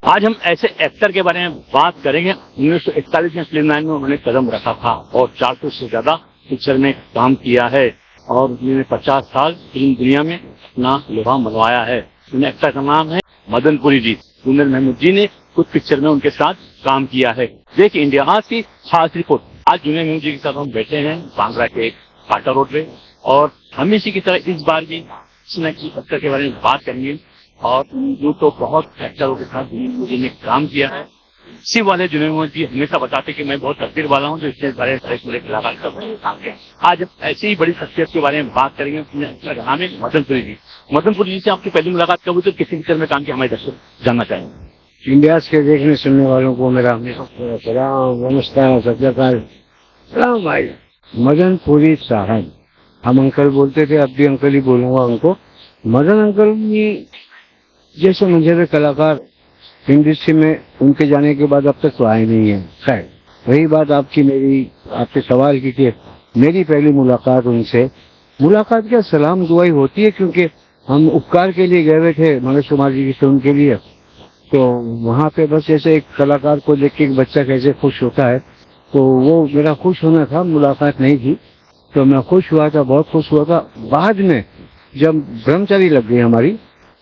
आज हम ऐसे एक्टर के बारे में बात करेंगे 1941 में फिल्म लाइन में उन्होंने कदम रखा था और 400 से ज्यादा पिक्चर में काम किया है और उन्होंने 50 साल फिल्म दुनिया में अपना लोहा मनवाया है। उन एक्टर का नाम है मदनपुरी जी। कुंदन महमूद जी ने कुछ पिक्चर में उनके साथ काम किया है। देखिए इंडिया आज की खास रिपोर्ट। आज कुंदन महमूद जी के साथ हम बैठे हैं बांद्रा के काटा रोड पे और हमेशा की तरह इस बार भी एक्टर के बारे में बात करेंगे और यूं तो बहुत एक्टरों के साथ जिन्होंने काम किया है। इसी वाले जुनैद महमूद जी हमेशा बताते कि मैं बहुत तकदीर वाला हूँ जो इतने सारे बड़े कलाकार का काम किया। आज हम ऐसी ही बड़ी शख्सियत के बारे में बात करेंगे। नाम है मदनपुरी जी। मदनपुरी जी से आपकी पहली मुलाकात कब हुई तो किसी पिक्चर में काम किया हमारे दर्शक जानना चाहेंगे। इंडिया के देखने सुनने वालों को मेरा सलाम, नमस्कार, सत्याकाल। सलाम भाई। मदनपुरी साहब हम अंकल बोलते थे, अब भी अंकल ही बोलूंगा उनको। मदन अंकल जैसे मुझे कलाकार इंडस्ट्री में उनके जाने के बाद अब तक तो आए नहीं है। खैर वही बात आपके सवाल की कि मेरी पहली मुलाकात उनसे, मुलाकात क्या सलाम दुआई होती है, क्योंकि हम उपकार के लिए गए हुए थे मनोज कुमार जी की फिल्म के लिए। तो वहाँ पे बस जैसे एक कलाकार को देख के एक बच्चा कैसे खुश होता है, तो वो मेरा खुश होना था, मुलाकात नहीं थी। तो मैं खुश हुआ था, बहुत खुश हुआ था। बाद में जब ब्रह्मचारी लग गई हमारी,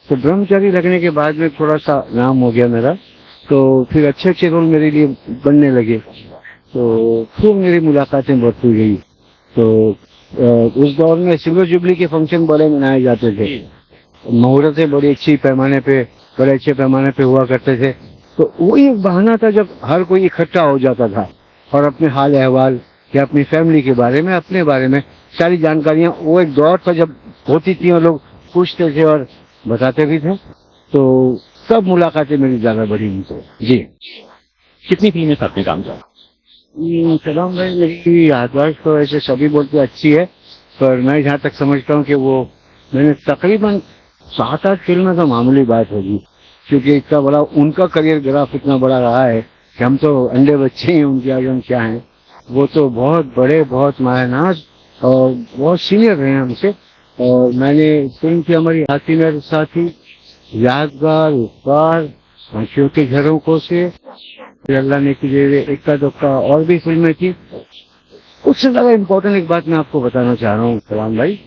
तो ब्रह्मचारी लगने के बाद में थोड़ा सा नाम हो गया मेरा, तो फिर अच्छे अच्छे रोल मेरे लिए बनने लगे, तो फिर मेरी मुलाकातें बढ़ती गई। तो उस दौर में सिल्वर जुबली के फंक्शन बड़े मनाए जाते थे, मुहूर्तें बड़ी अच्छी पैमाने पे, बड़े अच्छे पैमाने पे हुआ करते थे। तो वही एक बहाना था जब हर कोई इकट्ठा हो जाता था और अपने हाल अहवाल या अपनी फैमिली के बारे में, अपने बारे में सारी जानकारियां, वो एक दौर था जब होती थी और लोग पूछते थे और बताते भी थे। तो सब मुलाकातें मेरी ज्यादा बढ़ी उनसे। जी। कितनी फिल्में साथ में काम किया? सलाम भाई, मेरी याददाश्त तो ऐसे सभी बोलते अच्छी है, पर मैं जहाँ तक समझता हूँ कि मैंने तकरीबन 7-8 फिल्में तो मामूली बात होगी, क्योंकि इतना बड़ा उनका करियर ग्राफ इतना बड़ा रहा है कि हम तो अंडे बच्चे ही उनके आगे हम क्या हैं। वो तो बहुत बड़े, बहुत मायनाज और बहुत सीनियर रहे हैं हमसे। और मैंने फिल्म की हमारी हाथी मेरे साथी, यादगार, उपकार, आंखियों के झरोखों से, अल्लाह ने कीजिए, इक्का दुक्का और भी फिल्में थी। उससे ज्यादा इम्पोर्टेंट एक बात मैं आपको बताना चाह रहा हूँ सलाम भाई,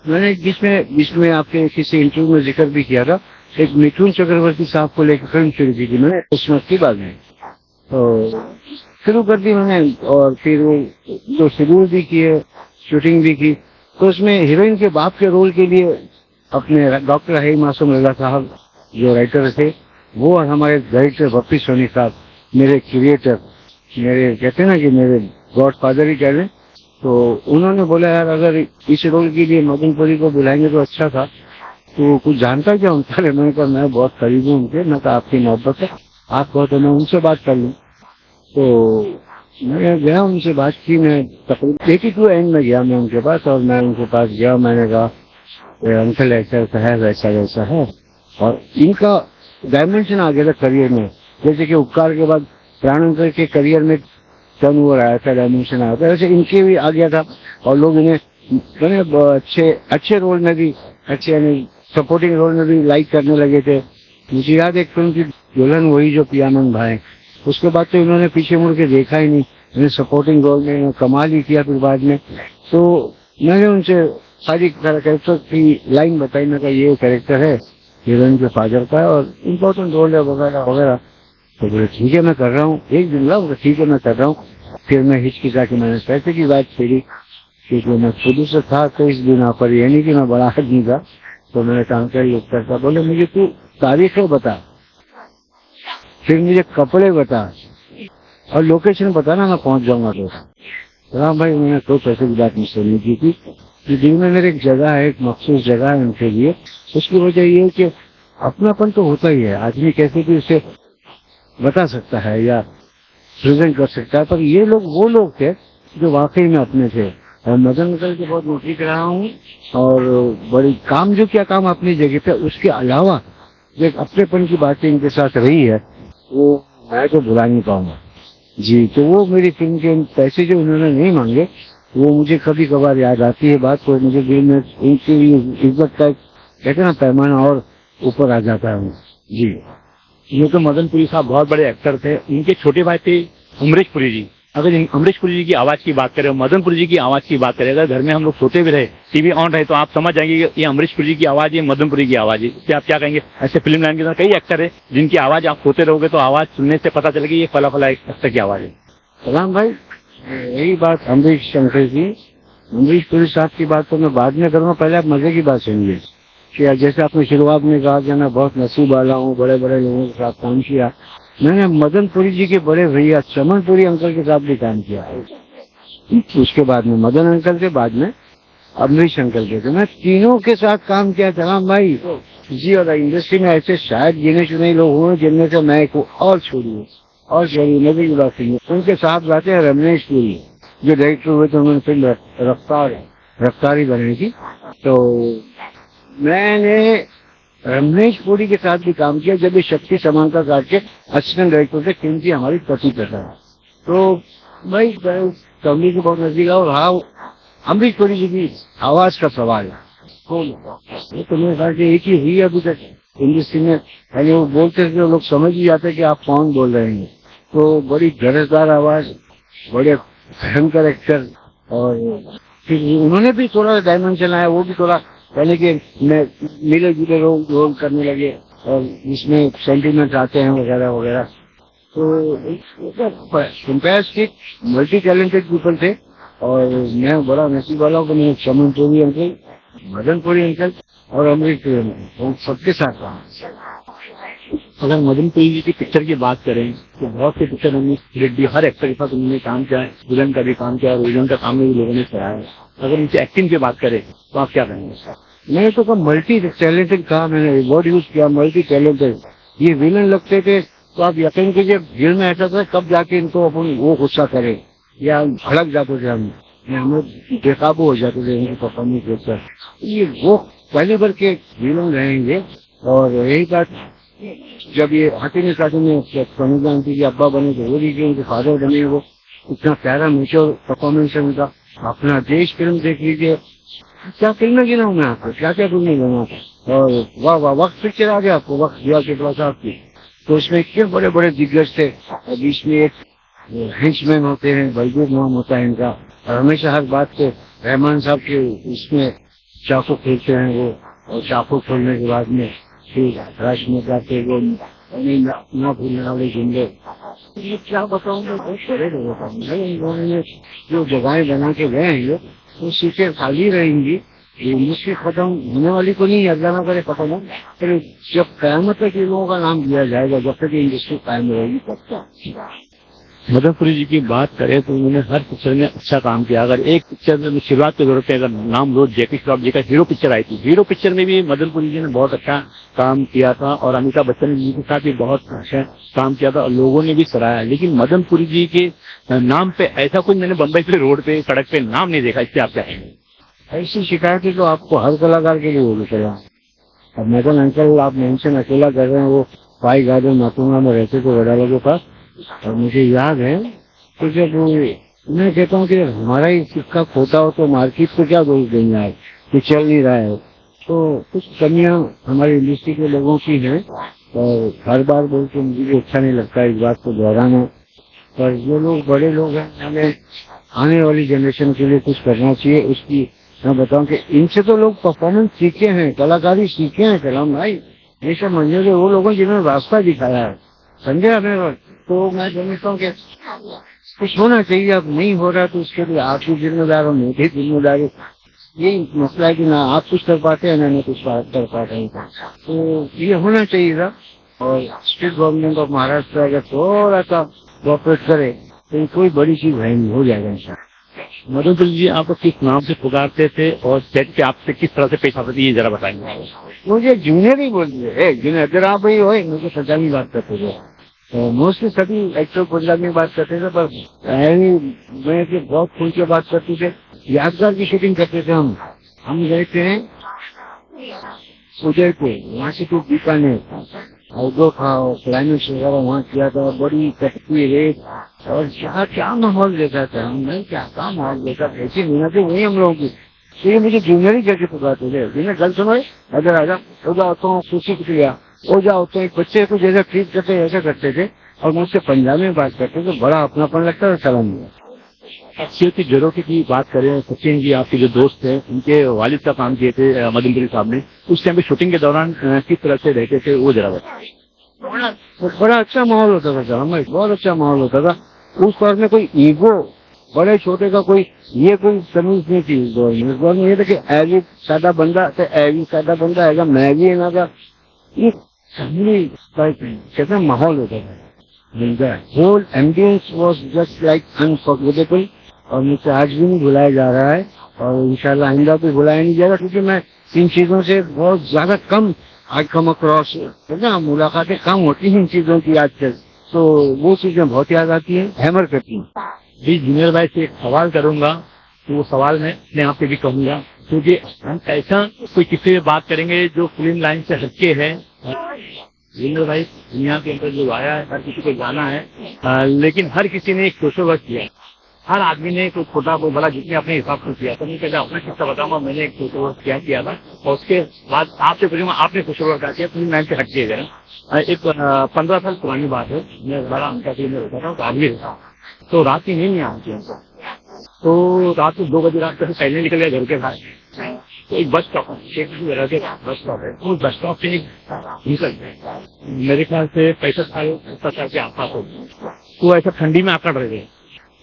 मैंने जिसमें आपके किसी इंटरव्यू में जिक्र भी किया था, एक मिथुन चक्रवर्ती साहब को लेकर फिल्म शुरू की थी मैंने क्रिसमस की बाद में, तो शुरू कर दी मैंने। और फिर वो तो शेड्यूल भी किए, शूटिंग भी की। तो उसमें हीरोइन के बाप के रोल के लिए अपने डॉक्टर रहीम मासूम रजा साहब जो राइटर थे, वो और हमारे डायरेक्टर बप्पी सोनी साहब, मेरे क्रिएटर, मेरे कहते हैं ना कि मेरे गॉड फादर ही कह लें, तो उन्होंने बोला यार अगर इस रोल के लिए मदनपुरी को बुलाएंगे तो अच्छा था, तो कुछ जानता क्या उनका? मैंने कहा मैं बहुत करीब हूँ उनके, मैं तो आपकी मोहब्बत है, आप कहो तो मैं उनसे बात कर लूँ। तो मैं गया, उनसे बात की, मैं तकरीबन 82 एंड में गया मैं उनके पास, और मैं उनके पास गया, मैंने कहा अंकल ऐसा है, वैसा वैसा है। और इनका डायमेंशन आ गया था करियर में, जैसे कि उपकार के बाद प्राण अंकल के करियर में टर्न हो रहा था, डायमेंशन आया था, वैसे इनके भी आ गया था। और लोग इन्हें मैंने अच्छे रोल में भी, अच्छे यानी सपोर्टिंग रोल में भी लाइक करने लगे थे। मुझे याद एक फिल्म की दुल्हन वही जो पियामन भाई, उसके बाद तो इन्होंने पीछे मुड़ के देखा ही नहीं, इन्हें सपोर्टिंग रोल में कमाल ही किया। फिर बाद में तो मैंने उनसे सारी कैरेक्टर की लाइन बताई, मैं कहा ये कैरेक्टर है हीरोइन के फादर का है और इम्पोर्टेंट रोल है वगैरह वगैरह। तो बोले ठीक है मैं कर रहा हूँ, एक दिन ला, ठीक है मैं कर रहा हूँ। फिर मैं हिचकिचा के मैंने पैसे की बात छेड़ी, क्योंकि मैं खुद से था तो इस बिना पर, ये नहीं कि मैं बड़ा आदमी था। तो मैंने काम कर करता, बोले मुझे तू तारीखें बता, फिर मुझे कपड़े बता और लोकेशन बता ना, मैं पहुंच जाऊंगा। तो हाँ भाई, मैंने तो पैसे की बात मुझसे नहीं की थी कि दिल में मेरे एक जगह है, एक मखसूस जगह है उनके लिए। उसकी वजह ये है कि अपनापन तो होता ही है, आदमी कैसे भी उसे बता सकता है या प्रेजेंट कर सकता है, पर ये लोग वो लोग थे जो वाकई में अपने थे। और मदन अंकल के बहुत नोटिस रहा हूँ और बड़ी काम जो किया काम अपनी जगह पे, उसके अलावा जो एक अपनेपन की बातें इनके साथ रही है वो मैं तो भुला नहीं पाऊंगा जी। तो वो मेरी फिल्म के पैसे जो उन्होंने नहीं मांगे, वो मुझे कभी कभार याद आती है बात, तो मुझे दिल में उनकी इज्जत का कहते ना पैमाना और ऊपर आ जाता है जी। ये तो मदन पुरी साहब बहुत बड़े एक्टर थे। इनके छोटे भाई थे अमरीश पुरी जी। अगर अमरीश पुरी जी की आवाज की बात करें, मदन पुरी जी की आवाज की बात करें, अगर घर में हम लोग सोते भी रहे, टीवी ऑन रहे, तो आप समझ जाएंगे कि ये अमरीश पुरी जी की आवाज, ये मदन पुरी की आवाज है। इससे आप क्या कहेंगे? ऐसे फिल्म लाइन के अंदर कई एक्टर है जिनकी आवाज आप सोते रहोगे तो आवाज सुनने से पता चलेगी ये फला फला एक्टर की आवाज है। सलाम भाई, यही बात अमरीश शंकर जी, अमरीश पुरी साहब की बात तो मैं बाद में करूंगा, पहले आप मजे की बात सुनिए कि जैसे आपने शुरुआत में कहा कि मैं बहुत नसीब वाला हूँ, बड़े बड़े लोगों के साथ काम किया। मैंने मदन पुरी जी के बड़े भैया चमन पुरी अंकल के साथ भी काम किया है। उसके बाद में मदन अंकल के, बाद में अमरीश अंकल के, तो मैं तीनों के साथ काम किया। सलाम भाई जी, और इंडस्ट्री में ऐसे शायद गिने चुने लोग हुए जिनमें से मैं को और छोड़िए मजे की बात सुनिए। उनके साथ जाते हैं रमेश पुरी, जो डायरेक्टर हुए थे, उन्होंने फिल्म रफ्तारी बनाई थी। तो मैंने रमेश पुरी के साथ भी काम किया जब ये शक्ति समानता साथ के असिस्टेंट डायरेक्टर थे। फिल्म थी हमारी पति प्रथा। तो भाई कमी को बहुत नजदीक। और हाँ, अमरीश पुरी जी की आवाज का सवाल है तो मेरे ख्याल से एक ही हुई अभी तक इंडस्ट्री में। यानी वो बोलते थे लोग समझ ही जाते कि आप कौन बोल रहे हैं। तो बड़ी गरजदार आवाज, बड़े भयंकर एक्टर, और फिर उन्होंने भी थोड़ा डायमेंशन आया, वो भी थोड़ा पहले के मिले जुले रोल करने लगे और इसमें सेंटिमेंट आते हैं वगैरह वगैरह। तो फैंटास्टिक मल्टी टैलेंटेड पीपल थे। और मैं बड़ा नसीब वाला हूँ कि मैं चमन पुरी अंकल, मदन पुरी अंकल और अमरीश पुरी अंकल सबके साथ रहा। अगर मदन पुरी जी की पिक्चर की बात करें तो बहुत सी पिक्चर उन्होंने हर एक्टर के साथ उन्होंने काम किया है। विलन का भी काम किया और विलन का काम भी लोगों ने कराया है। अगर उनकी एक्टिंग की बात करें तो आप क्या कहेंगे? मैंने तो कहा मल्टी टैलेंटेड कहा, मैंने वर्ड यूज किया मल्टी टैलेंटेड। ये विलन लगते थे तो आप यकीन कीजिए दिल में ऐसा था कब जाके इनको अपन वो गुस्सा करे या भड़क जाते थे हम बेकाबू हो जाते थे इनकी परफॉर्मेंस देखकर। ये वो पहले भर के विलन रहेंगे। और यही बात जब ये हाथी साथी में समीजान की अब्बा बने थे, वो भी उनके फादर बने, वो इतना प्यारा मेच्योर परफॉर्मेंस है उनका। अपना देश फिल्म देख लीजिए, क्या फिल्में गिना मैं आपको, क्या क्या फिल्में गिना। और वाह वाह, वक्त पिक्चर आ गया आपको, वक्त दिया के पास आपकी। तो उसमें इतने बड़े बड़े दिग्गज थे और बीच में एक हिंचमैन होते हैं, बलबीर नाम होता है इनका। और हमेशा हर बात को रहमान साहब के उसमें चाकू खेलते हैं वो, और चाकू खोलने के बाद में फिर रश में जाते वो ना भूलने वाले जिंदे। क्या बताऊंगा, बहुत बड़े लोगों ने जो जगहें बना के गए हैं ये, वो सीटें खाली रहेंगी। इंडस्ट्री खत्म होने वाली को नहीं, अल्लाह ना करे खत्म हो, फिर जब कयामत तक ये लोगों का नाम दिया जाएगा, जब तक इंडस्ट्री कायम रहेगी तब तक। मदन पुरी जी की बात करें तो उन्होंने हर पिक्चर में अच्छा काम किया। अगर एक पिक्चर में शुरुआत के दौर पे अगर नाम लो, जैकी श्रॉफ जी का हीरो पिक्चर आई थी, हीरो पिक्चर में भी मदन पुरी जी ने बहुत अच्छा काम किया था और अमिताभ बच्चन जी के साथ भी बहुत अच्छा काम किया था और लोगों ने भी सराहा। लेकिन मदन पुरी जी के नाम पे ऐसा कुछ मैंने बम्बई के रोड पे सड़क पे नाम नहीं देखा। इससे आप क्या कहेंगे? ऐसी शिकायतें तो आपको हर कलाकार के लिए होगी चला। अब मदन अंकल आप मेंशन अकेला कर रहे हैं, वो पाई गार्डन मातुंगा में रहते थे बड़ा लोगों का। और मुझे याद है तो जब मैं कहता हूँ कि हमारा ही सिक्का खोटा हो तो मार्केट को क्या दोष देंगे आप कि चल नहीं रहा है। तो कुछ कमियां हमारी इंडस्ट्री के लोगों की हैं और हर बार बोलते मुझे भी अच्छा नहीं लगता इस बात को दोहराना। पर जो लोग बड़े लोग हैं, हमें आने वाली जनरेशन के लिए कुछ करना चाहिए। उसकी मैं बताऊं कि इनसे तो लोग परफॉर्मेंस सीखे हैं, कलाकारी सीखे हैं। कलाम भाई ये सब मंजिल वो लोगों जिन्होंने रास्ता दिखाया है, समझे हमें। तो मैं समझता हूँ कि कुछ होना चाहिए। अब नहीं हो रहा तो उसके लिए आप भी जिम्मेदार हो, मैं भी जिम्मेदार हूँ। यही मसला है कि ना आप कुछ कर पाते हैं ना मैं कुछ कर पाता हूँ। तो ये होना चाहिए था। और स्टेट गवर्नमेंट ऑफ महाराष्ट्र अगर थोड़ा सा कोऑपरेट करे तो कोई बड़ी चीज नहीं हो जाएगा इंशाल्लाह। मदन पुरी जी आपको किस नाम से पुकारते थे और सेट पे आपसे किस तरह से पेश आते थे, ये जरा बताएंगे? मुझे जूनियर ही बोलते थे, जूनियर अगर आप ही हो, मुझे सजा की बात करते थे। मोस्टली सभी एक्टर पंजाब में बात करते थे, पर मैं से बहुत खुल के बात करते थे। यादगार की शूटिंग करते थे हम गए थे उदयपुर, वहाँ से तो बीकानेर आउटडोर था और क्लाइमेक्स वगैरह वहाँ किया था। बड़ी कटकी रेत और क्या माहौल देखा था हमने, क्या माहौल देखा, ऐसी मेहनत वही हम लोगों की। तो ये मुझे जूनियर ही करके पुकारते थे। जिन्हें गल सुनो अगर आजा खुशी किया हो जाओ, तो एक बच्चे को जैसा ट्रीट करते ऐसा करते थे, और मुझसे पंजाबी में बात करते तो बड़ा अपनापन लगता था। सलाम शख्सियत की जरूरत की बात करें, सचिन जी आपके जो दोस्त हैं, उनके वालिद का काम किए थे मदनपुरी साहब ने, उस टाइम पे शूटिंग के दौरान किस तरह से रहते थे वो जरा बताइए। बड़ा अच्छा माहौल होता था सर, हमारे बहुत अच्छा माहौल होता था। उस दौर में कोई ईगो, बड़े छोटे का कोई ये कोई तमीज नहीं थी। इस दौर में ये था कि एवरी सादा बंदा तो एवरी सादा बंदा है, मैं भी ना का ये कैसा माहौल होता था। Whole ambience was just like unforgettable, और मुझसे आज भी नहीं भुलाया जा रहा है, और इंशाल्लाह आइंदा भी भुलाया नहीं जाएगा, क्योंकि मैं इन चीजों से बहुत ज्यादा कम आज कम अक्रॉस ना, मुलाकातें कम होती हैं इन चीजों की आजकल, तो वो चीजें बहुत याद आती हैं, हैमर करती हैं। जी जूनियर भाई से एक सवाल करूंगा, तो वो सवाल मैं अपने आप से भी कहूंगा, क्योंकि हम ऐसा कोई किसी से बात करेंगे जो फिल्म लाइन से हटके है। जूनियर भाई दुनिया के अंदर जो आया है, हर किसी को जाना है, लेकिन हर किसी ने एक सोशल वर्क किया, हर आदमी ने कोई छोटा कोई बड़ा जितने अपने हिसाब से किया। तो मैं कहता अपना किस्सा बताऊंगा, मैंने एक सोशल वर्क किया था, और उसके बाद आपसे पूछूंगा आपने सोशल वर्क क्या किया फिल्म लाइन से हटके गए। एक 15 साल पुरानी बात है, मैं बड़ा अंका में रहता था, आदमी रहता, तो रात की नींद नहीं आती हमको, तो रात को 2 बजे रात से पहले निकल गया घर के बाहर। तो एक बस स्टॉप है, बस स्टॉप है, उस बस स्टॉप से निकल मेरे ख्याल से 65 साल 70 साल के आसपास हो, तो ऐसा ठंडी में आकर रह गए।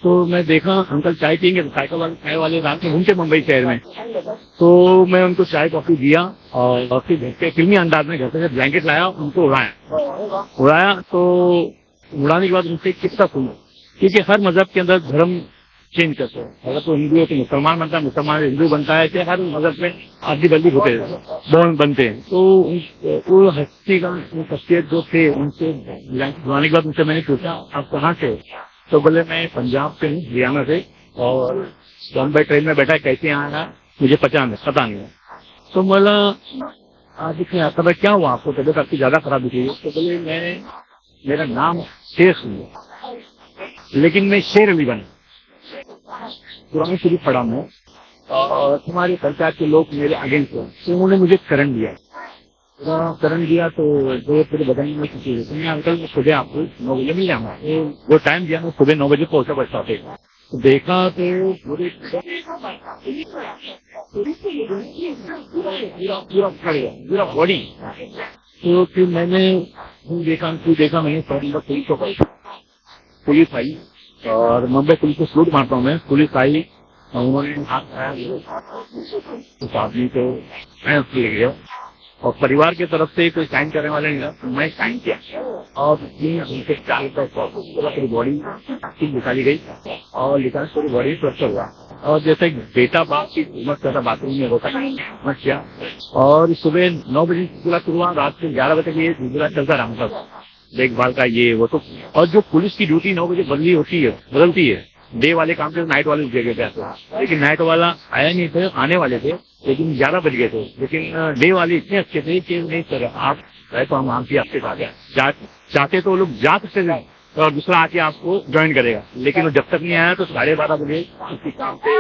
तो मैं देखा अंकल चाय पियेंगे, तो साइकिल वाले चाय वाले रात में घूमते मुंबई शहर में, तो मैं उनको चाय कॉफी दिया, और फिर घर के फिल्मी अंदाज में घर से ब्लैंकेट लाया, उनको उड़ाया। तो उड़ाने के बाद उनसे एक किस्सा सुना, क्योंकि हर मजहब के अंदर धर्म चेंज करते हैं, अगर तो हिंदू है तो मुसलमान बनता है, मुसलमान हिंदू बनता है, ऐसे हर मजहब में आदि बल्दी होते हैं, बनते हैं। तो वो हस्ती का शख्सियत जो थे, उनसे उड़ाने के बाद उनसे मैंने पूछा आप कहाँ से, तो बोले मैं पंजाब से हूँ, हरियाणा से, और बॉम्बे ट्रेन में बैठा, कैसे आया मुझे पता नहीं है। तो बोला आज इतने आता भाई क्या हुआ आपको, तबियत आपकी ज्यादा खराब दिखी है। तो बोले मेरा नाम शेख है, लेकिन मैं शेर अली बना, कुरान शरीफ पढ़ा मैं, और तुम्हारे सरकार के लोग मेरे अगेंस्ट हैं, तो उन्होंने मुझे करण दिया। तो जो पूरे बताएंगे मैं किसी तो मैं अंकल मैं सुबह आपको 9 बजे मिल जाऊंगा, तो वो टाइम दिया, मैं सुबह 9 बजे पहुंचा बस स्टॉप पे। तो देखा तो पूरे पूरा बॉडी, तो फिर मैंने देखा मैंने पुलिस आई, और मुंबई पुलिस को सलूट मारता हूँ मैं, पुलिस आई, उन्होंने हाथ उठाया उस आदमी को, मैं उसके ले गया, और परिवार की तरफ से कोई साइन करने वाले नहीं था, तो मैं साइन किया, और उनके 4 बॉडी निकाली गई, और निकाल पूरी बॉडी स्वस्थ हुआ। और जैसे बेटा बाप की हिम्मत करता बाथरूम में होता मत किया, और सुबह 9 बजे सिलसिला शुरू हुआ, रात को 11 बजे ये सिलसिला चलता रहा, मतलब देखभाल का ये वो। तो और जो पुलिस की ड्यूटी 9 बजे बदलती है, डे वाले काम से नाइट वाले जगह पे आते हैं, लेकिन नाइट वाला आया नहीं थे, आने वाले थे, लेकिन 11 बज गए थे, लेकिन डे वाले इतने अच्छे थे कि नहीं सर आप रहे तो हम आपकी आपसे चाहते तो लोग जा सकते थे, और दूसरा आके आपको ज्वाइन करेगा, लेकिन वो जब तक नहीं आया तो 12:30 बजे किसी काम पे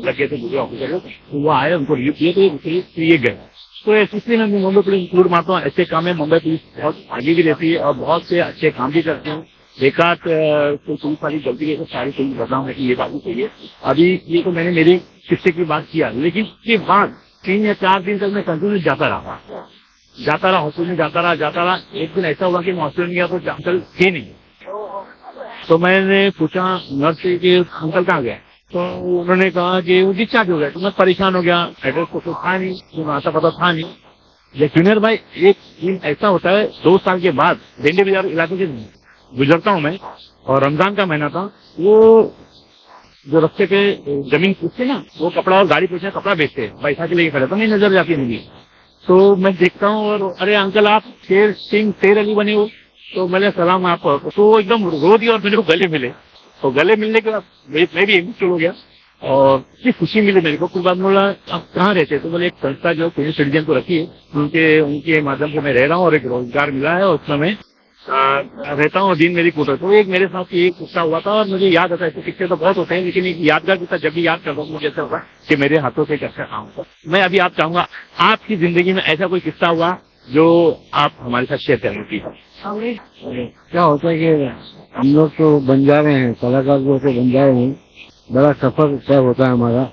लगे थे दूसरे ऑफिसर, तो वो आए, उनको रिलीफ दिए, तो ये गए। तो इसलिए मैं मुंबई पुलिस जरूर मारता हूँ, ऐसे काम में मुंबई पुलिस बहुत आगे भी रहती है, और बहुत से अच्छे काम भी करते हैं। एक आध कोई पुलिस वाली गलती है तो सारी पुलिस बदनाम है कि ये बात नहीं चाहिए। अभी ये तो मैंने मेरे शिक्षक की बात किया, लेकिन उसके बाद 3 या 4 दिन तक मैं कंटिन्यू जाता रहा हॉस्पिटल में जाता रहा। एक दिन ऐसा हुआ कि मैं हॉस्पिटल में गया तो अंकल थे नहीं, तो मैंने पूछा नर्स से कि अंकल कहाँ गए, तो उन्होंने कहा कि वो डिस्चार्ज हो गया। तो मैं परेशान हो गया, एड्रेस को तो था नहीं, आता पता था नहीं। जूनियर भाई एक दिन ऐसा होता है, 2 साल के बाद बेंडे बाजार इलाके से गुजरता हूँ मैं, और रमजान का महीना था, वो जो रास्ते पे जमीन पूछते ना, वो कपड़ा और गाड़ी पूछते कपड़ा बेचते, पैसा के लिए खड़े तो नहीं नजर जाती मुझे। तो मैं देखता हूँ, और अरे अंकल आप शेर अली बने हो, तो मैंने सलाम आप, तो एकदम रो दिया, और मेरे को गले मिले, तो गले मिलने के बाद मैं भी इमोशनल हो गया, और इतनी खुशी मिली मेरे को। कुछ बाद बोला आप कहाँ रहते, तो बोले एक संस्था जो सीनियर सिटीजन को रखी है, उनके माध्यम से मैं रह रहा हूँ, और एक रोजगार मिला है, और उसमें मैं रहता हूँ, दिन मेरी कोटर। तो एक मेरे साथ एक किस्सा हुआ था, और मुझे याद आता है, ऐसे किस्से तो बहुत होते हैं, लेकिन एक यादगार किस्सा जब भी याद करता हूँ मुझे ऐसा होगा कि मेरे हाथों से एक अच्छा काम होगा। मैं अभी आप चाहूंगा आपकी जिंदगी में ऐसा कोई किस्सा हुआ जो आप हमारे साथ शेयर करेंगे प्लीज। क्या होता है कि हम लोग तो बंजारे हैं, कलाकार जो होते बंजारे हैं, बड़ा सफर तय होता है हमारा।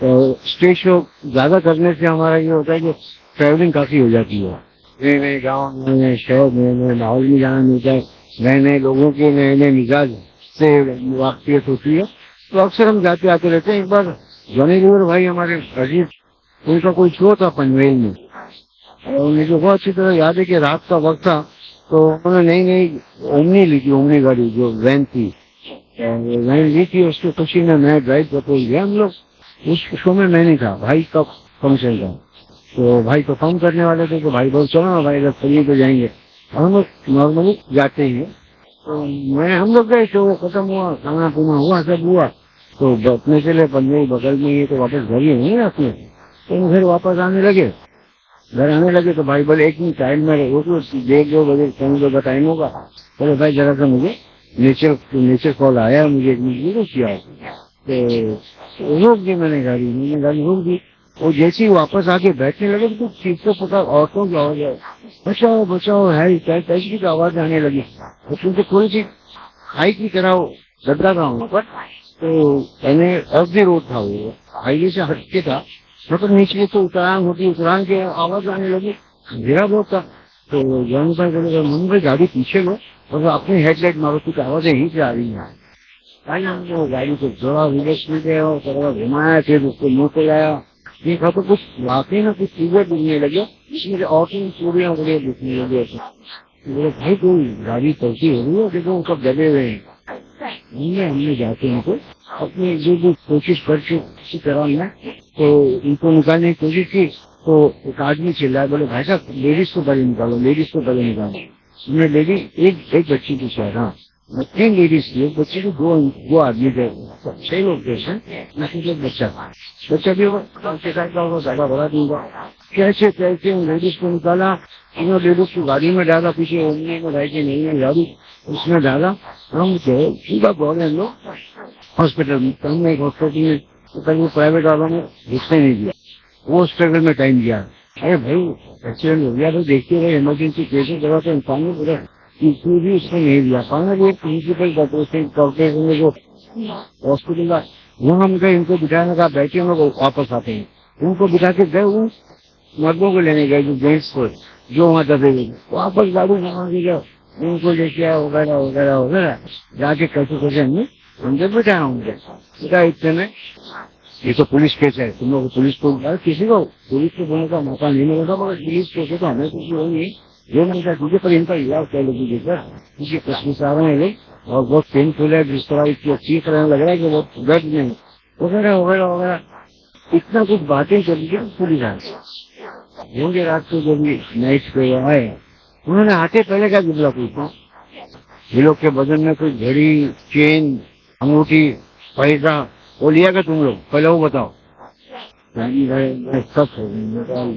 तो स्टेज शो ज्यादा करने से हमारा ये होता है कि ट्रैवलिंग काफी हो जाती है, नए नए गाँव, नए नए शहर, नए नए माहौल में जाना मिलता है, नए नए लोगों के नए नए मिजाज से वाकफियत होती है। तो अक्सर हम जाते आते रहते हैं। एक बार जॉनी लीवर भाई हमारे अजीज, उनका कोई शो था पनवेल में, और मुझे बहुत अच्छी तरह याद है कि रात का वक्त था, तो उन्होंने नई नई ओमनी ली थी, ओमनी गाड़ी जो वैन थी, वैन ली थी। उसकी खुशी में मैं ड्राइव करते गया। हम लोग उस शो में मैं नहीं था, भाई का फंक्शन था, तो भाई को फोन करने वाले थे, तो भाई बोल चलो ना भाई, जब फ्री तो जाएंगे। हम लोग नॉर्मली जाते ही हैं। तो हम लोग गए, शो खत्म हुआ, खाना पीना हुआ, सब हुआ, तो अपने से ले पनवेल बगल में ही, तो वापस घर ही नहीं अपने, तो घर वापस आने लगे। घर आने लगे तो भाई बोले एक मिनट टाइम में वो तो 1-2 बजे का टाइम होगा। बोले भाई जरा सा मुझे नेचर कॉल आया, मुझे एक मिनट रोक किया। तो रोक दी मैंने गाड़ी रोक दी। वो जैसे ही वापस आके बैठने लगे तो चीज को पता, औरतों की आवाज है, बचाओ बचाओ है, ऐसी की आवाज आने लगी। तो क्योंकि थोड़ी सी खाई की तरह गड्ढा था वहाँ पर, तो मैंने ऑफ द रोड था, वो हाईवे से हटके था, मतलब नीचे तो उतरान होती, उतरान के आवाज आने लगी, अंधेरा बहुत था। तो जॉनी भाई बोले मन भाई गाड़ी पीछे लो और अपनी हेडलाइट मारो, क्योंकि आवाजें यहीं से आ रही है। भाई हमने गाड़ी को जोड़ा, रिवर्स में गया और थोड़ा घुमाया, फिर उसको मुंह पे लाया, देखा तो कुछ वाकई में कुछ चीजें दिखने लगे, इसमें ऑटो चूड़ियां वगैरह दिखने लगे। बोले भाई कोई गाड़ी चलती हो रही है, देखो वो सब जगे हुए हैं। हमने जाके उनको अपनी जो कोशिश करके किसी तरह में तो इनको निकालने की कोशिश की। तो एक आदमी चिल्लाया, बोले भाई साहब लेडीज को पहले निकालो, लेडीज को पहले निकालो। हमने लेडीज एक बच्ची की शायद, हाँ 3 लेडीज थी, एक बच्चे को 2 आदमी थे, 6 लोग थे, बच्चा भी होगा ज्यादा बड़ा दूंगा। कैसे कैसे लेडीज को निकाला, तीनों लेडीज को गाड़ी में डाला, पीछे ओमनी में रह के नहीं है गाड़ी, उसमें डाला। हम सीधा बोले हम लोग हॉस्पिटल में, हमने एक हॉस्पिटल में, तो प्राइवेट वालों ने घुसने नहीं दिया, वो स्ट्रगल में टाइम दिया। अरे भाई एक्सीडेंट हो गया तो देखते रहे, इमरजेंसी केसेस जगह तो इंसान ने पूरा इसमें भी उसने नहीं दिया। फाइनली एक प्रिंसिपल डॉक्टर ने जो हॉस्पिटल का, वहाँ हम गए, इनको बिठाने का, बैठे हम लोग वापस आते हैं, उनको बिठा के गए, वो मर्दों को लेने गए, जो जेंट्स को जो वहाँ दबे हुए, वापस गाड़ी वहाँ के गए, उनको लेके आया वगैरह वगैरह वगैरह, जाके कैसे कैसे हमने अंदर बिठाया उनके। इतने में ये तो पुलिस केस है, तुम लोग पुलिस को, किसी को पुलिस को बोलने का मौका नहीं मिलेगा, मगर पुलिस केस है तो हमें कुछ होगी, ये नहीं कहा तुझे, पर इनका इलाज कर लीजिए सर, क्योंकि तस्वीर आ रहे हैं और बहुत पेनफुल है, जिस तरह इसकी अच्छी तरह लग रहा है कि बहुत दर्द नहीं वगैरह वगैरह वगैरह, इतना कुछ बातें कर लीजिए। पुलिस आए होंगे रात को, जब नाइट पे आए, उन्होंने आते पहले क्या जुमला पूछा, ये लोग के बदन में कोई घड़ी, चेन, अंगूठी, पैसा वो लिया क्या तुम लोग, पहले वो बताओ। सब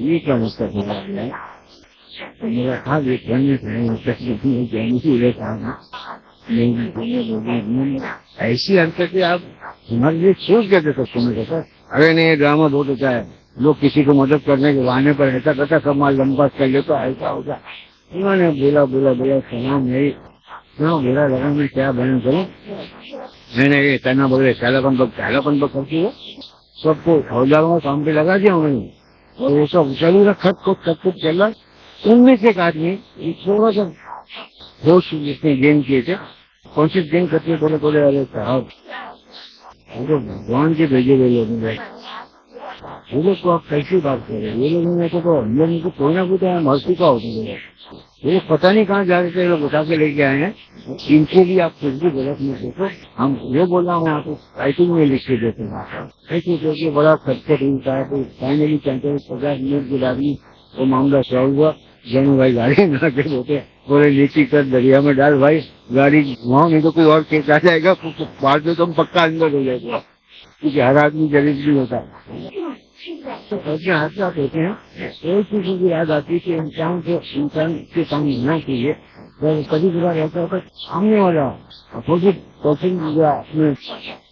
ये क्या मतलब है, मेरा था ऐसी हरकतें आप हमारे लिए सोच के दे सकते हैं सर। अरे नहीं, ड्रामा बहुत होता है, लोग किसी को मदद करने के बहाने पर ऐसा करता कमाल लंबा कर ले तो ऐसा होगा। उन्होंने बोला सलाम नहीं, मेरा लगा मैं क्या बयान करूँ, मैंने ये कहना बोले पहलापन पर करती है, सबको औजारों में काम पे लगा दिया उन्होंने, और वो सब चलू रहा, खत कुछ चल रहा। उनमें से एक आदमी थोड़ा सा होश जिसने गेम किए थे, कोशिश गेम करते बोले अरे साहब तो भगवान के भेजे हुए लोग हैं, वो लोग को आप कैसी बात कर रहे हैं, ये लोगों ने तो हम लोगों को कोई ना कोई मर्सी का होता है, ये पता नहीं कहाँ जा रहे थे, लोग उठा के लेके आए हैं, इनको भी आप कुछ भी गलत नहीं सोचो। हम ये बोल रहा हूँ आपको राइटिंग में लिख के देते हैं, ऐसे क्योंकि बड़ा खर्चा मिलता है, तो फाइनली 50 मिनट के बाद वो मामला सॉल्व हुआ। जन भाई गाड़ी में आके बोलते बोले नीचे कर दरिया में डाल भाई, गाड़ी वहाँ नहीं तो कोई और केस आ जाएगा, बाद में तो हम पक्का अंदर हो जाएगा, क्योंकि हर आदमी गरीब नहीं होता। तो ऐसे हादसात होते हैं, एक चीज मुझे याद आती है कि इंसान के काम होना चाहिए, कभी कभार ऐसा होता है सामने वाला अपोजिट पर्सन अपने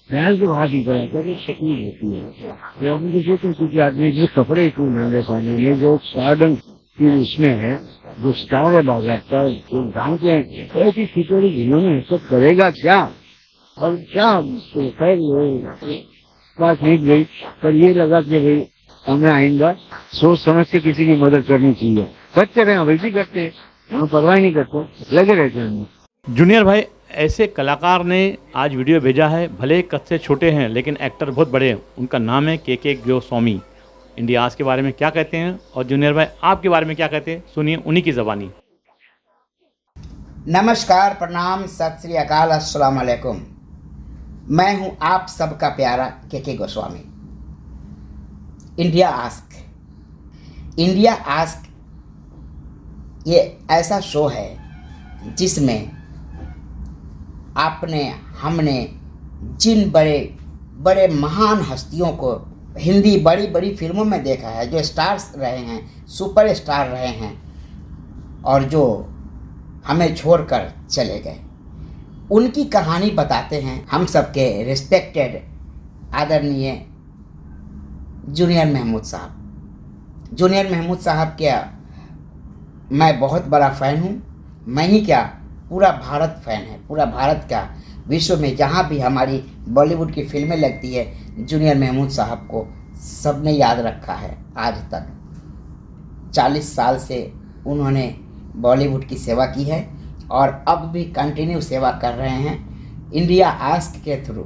ख्याल के बाहर ही करा तकलीफ होती है। क्योंकि आदमी जो कपड़े इतने महंगे पहने, ये जो साधन कि उसमें है जो स्टार है बाजार का, जो जानते हैं ऐसी खिचड़ी जिन्होंने सब करेगा क्या और क्या, तो खैर बात नहीं गई, पर ये लगा कि भाई हमें आइंदा सोच समझ के किसी की मदद करनी चाहिए। करते रहे, अभी भी करते हैं, हम परवाह नहीं करते, लगे रहते हैं। जूनियर भाई, ऐसे कलाकार ने आज वीडियो भेजा है, भले कद से छोटे हैं लेकिन एक्टर बहुत बड़े हैं। उनका नाम है के गोस्वामी। इंडिया आज के बारे में क्या कहते हैं और जूनियर भाई आपके बारे में क्या कहते हैं, सुनिए उन्हीं की ज़बानी। नमस्कार, प्रणाम, सत श्री अकाल, अस्सलाम वालेकुम। मैं हूं आप सबका प्यारा के गोस्वामी। इंडिया आस्क ये ऐसा शो है जिसमें हमने जिन बड़े बड़े महान हस्तियों को हिंदी बड़ी बड़ी फिल्मों में देखा है, जो स्टार्स रहे हैं, सुपर स्टार रहे हैं और जो हमें छोड़कर चले गए, उनकी कहानी बताते हैं हम सबके रिस्पेक्टेड आदरणीय जूनियर महमूद साहब। जूनियर महमूद साहब के मैं बहुत बड़ा फ़ैन हूँ। मैं ही क्या, पूरा भारत फ़ैन है, पूरा भारत का, विश्व में जहाँ भी हमारी बॉलीवुड की फिल्में लगती है, जूनियर महमूद साहब को सबने याद रखा है। आज तक 40 साल से उन्होंने बॉलीवुड की सेवा की है और अब भी कंटिन्यू सेवा कर रहे हैं इंडिया आस्क के थ्रू।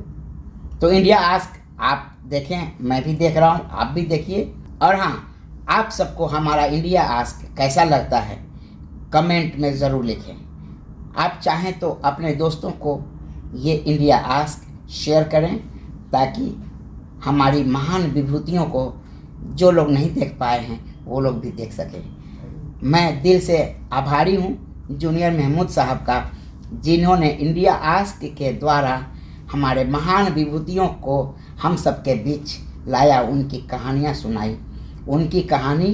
तो इंडिया आस्क आप देखें, मैं भी देख रहा हूँ, आप भी देखिए। और हाँ, आप सबको हमारा इंडिया आस्क कैसा लगता है कमेंट में ज़रूर लिखें। आप चाहें तो अपने दोस्तों को ये इंडिया आस्क शेयर करें ताकि हमारी महान विभूतियों को जो लोग नहीं देख पाए हैं वो लोग भी देख सकें। मैं दिल से आभारी हूँ जूनियर महमूद साहब का, जिन्होंने इंडिया आस्क के द्वारा हमारे महान विभूतियों को हम सबके बीच लाया, उनकी कहानियाँ सुनाई। उनकी कहानी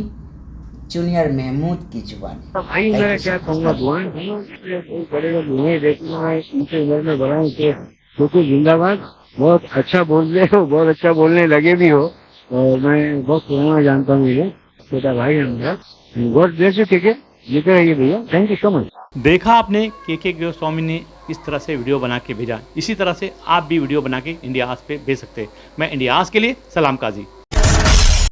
जूनियर महमूद की जुबानी। भाई मैं क्या कहूँगा, दुआएं करेगा, दुआएं देखना है, उनके घर में बढ़ाऊँ तो जिंदाबाद। बहुत अच्छा बोल रहे हो, बहुत अच्छा बोलने लगे भी हो और मैं बहुत पुराना जानता हूँ, ये छोटा भाई है मेरा। गॉड ब्लेस यू, ठीक है, लेते रहिए भैया, थैंक यू सो मच। देखा आपने के गोस्वामी ने इस तरह से वीडियो बना के भेजा। इसी तरह से आप भी वीडियो बना के इंडिया आस्क पे भेज सकते हैं। मैं इंडिया आस्क के लिए सलाम काजी।